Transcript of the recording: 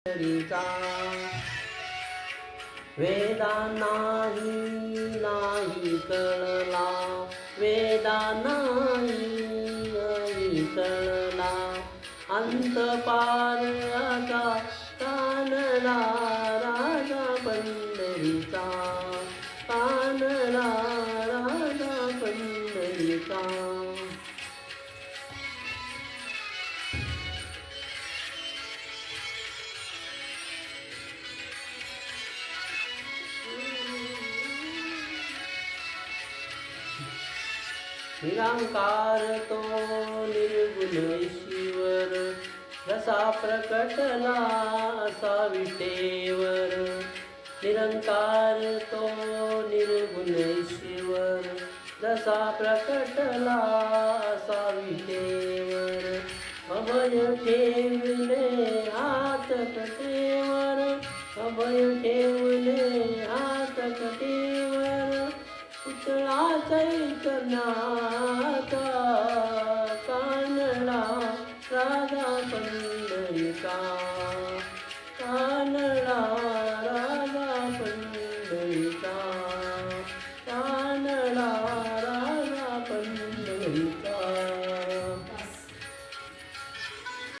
पंढरीचा वेदा नाही कळला, वेदा नाही कळला, अंत पार आता कानला राजा पंढरीचा, कानला राजा पंढरीचा. निरांकार तो निर्गुण ईश्वर, जसा प्रकटला असा विटेवर. निरंकार तो निर्गुण ईश्वर, जसा प्रकटला असा विटेवर. अभय ठेवले हात कटेवर, अभय ठेवले हात कटेवर. पुतळा चैतन्याचा कानला राजा पंढरीचा.